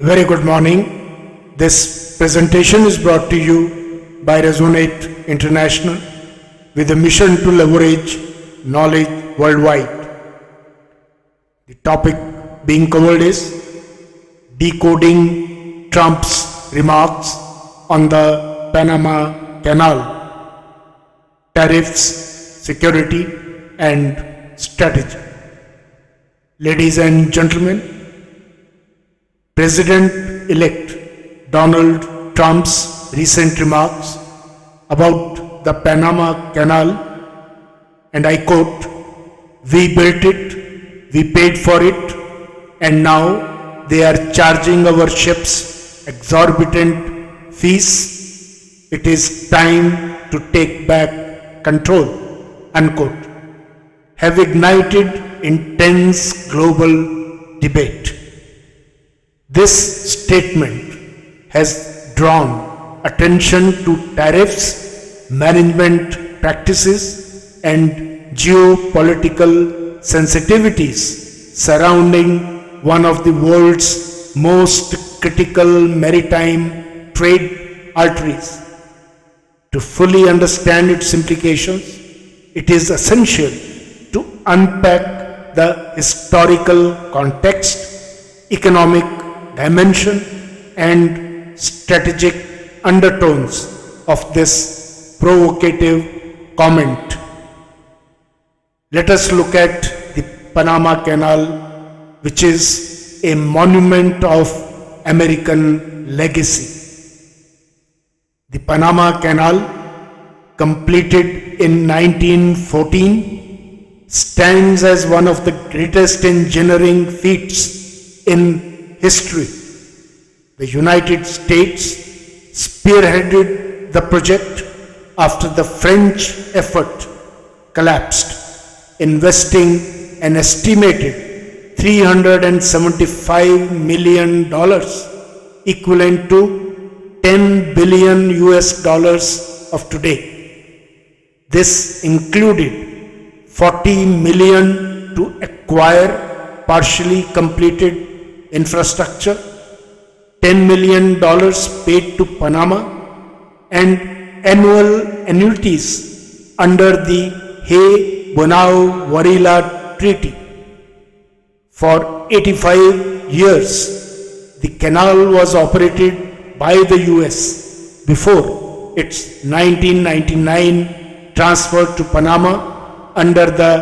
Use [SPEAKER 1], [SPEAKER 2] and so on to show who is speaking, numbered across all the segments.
[SPEAKER 1] Very good morning. This presentation is brought to you by Resonate International with a mission to leverage knowledge worldwide. The topic being covered is decoding Trump's remarks on the Panama Canal, tariffs, security, and strategy. Ladies and gentlemen, President-elect Donald Trump's recent remarks about the Panama Canal, and I quote, "We built it, we paid for it, and now they are charging our ships exorbitant fees. It is time to take back control," unquote, have ignited intense global debate. This statement has drawn attention to tariffs, management practices, and geopolitical sensitivities surrounding one of the world's most critical maritime trade arteries. To fully understand its implications, it is essential to unpack the historical context, economic dimension, and strategic undertones of this provocative comment. Let us look at the Panama Canal, which is a monument of American legacy. The Panama Canal, completed in 1914, stands as one of the greatest engineering feats in history. The United States spearheaded the project after the French effort collapsed, investing an estimated $375 million, equivalent to 10 billion US dollars of today. This included $40 million to acquire partially completed infrastructure, $10 million paid to Panama, and annual annuities under the Hay-Bonao-Warilla Treaty. For 85 years, the canal was operated by the US before its 1999 transfer to Panama under the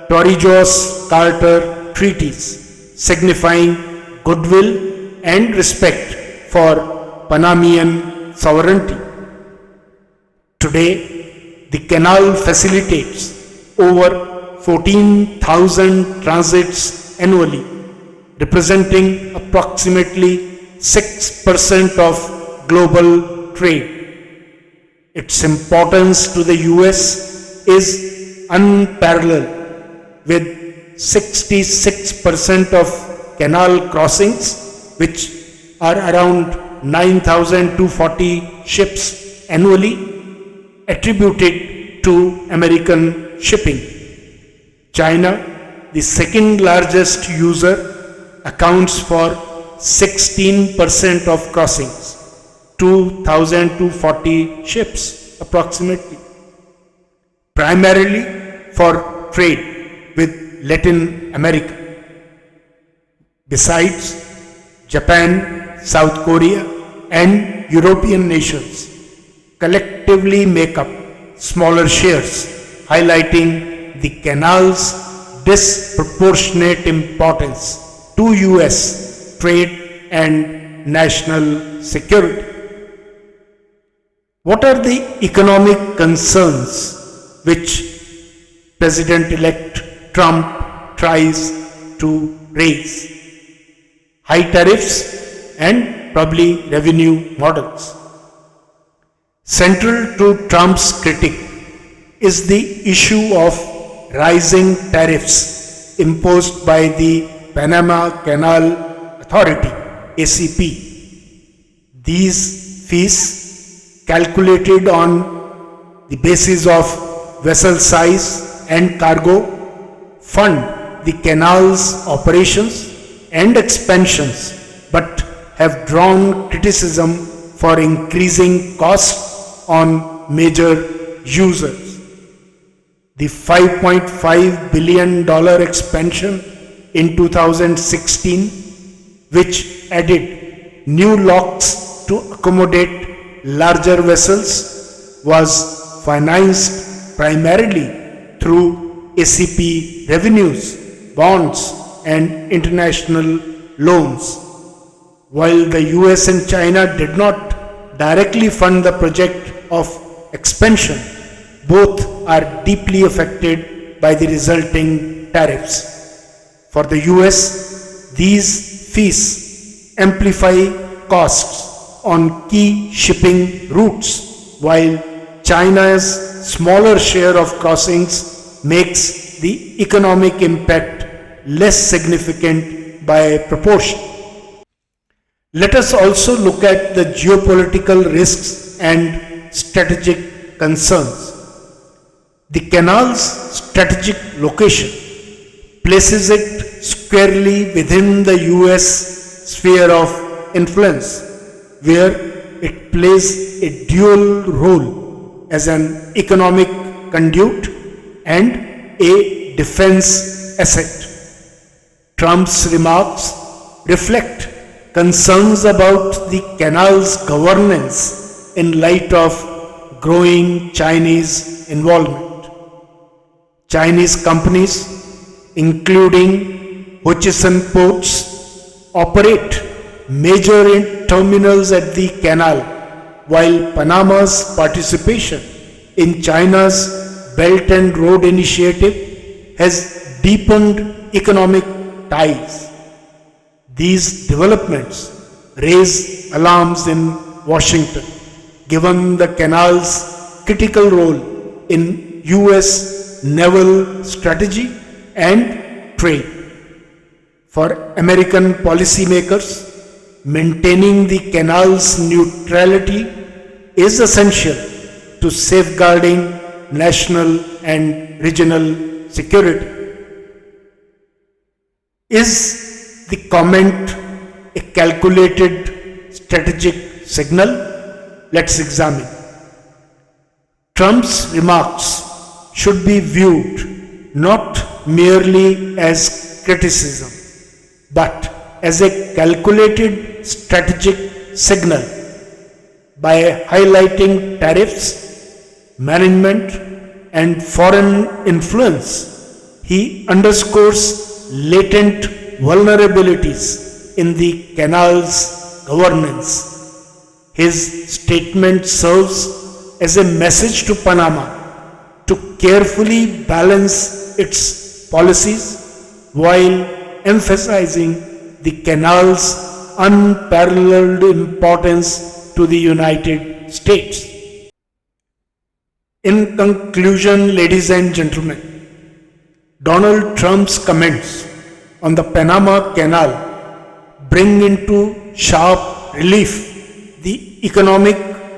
[SPEAKER 1] Torrijos-Carter treaties, signifying goodwill and respect for Panamanian sovereignty. Today, the canal facilitates over 14,000 transits annually, representing approximately 6% of global trade. Its importance to the US is unparalleled, with 66% of canal crossings, which are around 9,240 ships annually, attributed to American shipping. China, the second largest user, accounts for 16% of crossings, 2,240 ships approximately, primarily for trade with Latin America. Besides, Japan, South Korea, and European nations collectively make up smaller shares, highlighting the canal's disproportionate importance to US trade and national security. What are the economic concerns which President-elect Trump tries to raise? High tariffs and probably revenue models. Central to Trump's critique is the issue of rising tariffs imposed by the Panama Canal Authority, ACP. These fees, calculated on the basis of vessel size and cargo, fund the canal's operations and expansions, but have drawn criticism for increasing costs on major users. The $5.5 billion expansion in 2016, which added new locks to accommodate larger vessels, was financed primarily through ACP revenues, bonds, and international loans. While the US and China did not directly fund the project of expansion, both are deeply affected by the resulting tariffs. For the US, these fees amplify costs on key shipping routes, while China's smaller share of crossings makes the economic impact less significant by proportion. Let us also look at the geopolitical risks and strategic concerns. The canal's strategic location places it squarely within the US sphere of influence, where it plays a dual role as an economic conduit and a defense asset. Trump's remarks reflect concerns about the canal's governance in light of growing Chinese involvement. Chinese companies, including Hutchison Ports, operate major terminals at the canal, while Panama's participation in China's Belt and Road Initiative has deepened economic ties. These developments raise alarms in Washington, given the canal's critical role in US naval strategy and trade. For American policymakers, maintaining the canal's neutrality is essential to safeguarding national and regional security. Is the comment a calculated strategic signal? Let's examine. Trump's remarks should be viewed not merely as criticism, but as a calculated strategic signal. By highlighting tariffs, management, and foreign influence, he underscores latent vulnerabilities in the canal's governance. His statement serves as a message to Panama to carefully balance its policies while emphasizing the canal's unparalleled importance to the United States. In conclusion, ladies and gentlemen, Donald Trump's comments on the Panama Canal bring into sharp relief the economic,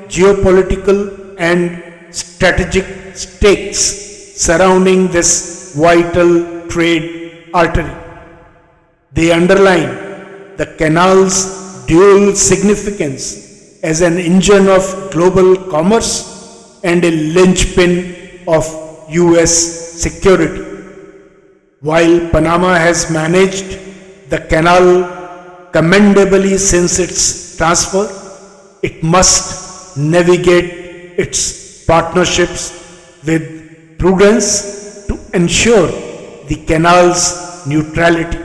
[SPEAKER 1] geopolitical, and strategic stakes surrounding this vital trade artery. They underline the canal's dual significance as an engine of global commerce and a linchpin of US security. While Panama has managed the canal commendably since its transfer, it must navigate its partnerships with prudence to ensure the canal's neutrality.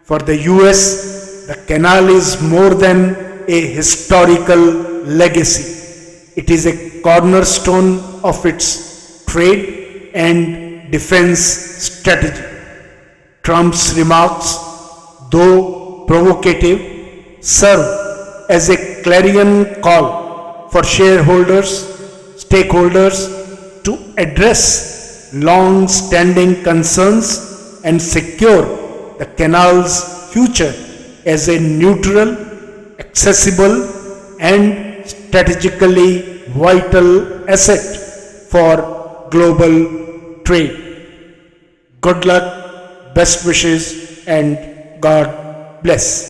[SPEAKER 1] For the US, the canal is more than a historical legacy. It is a cornerstone of its trade and defense strategy. Trump's remarks, though provocative, serve as a clarion call for stakeholders to address long-standing concerns and secure the canal's future as a neutral, accessible, and strategically vital asset for global trade. Good luck, best wishes, and God bless.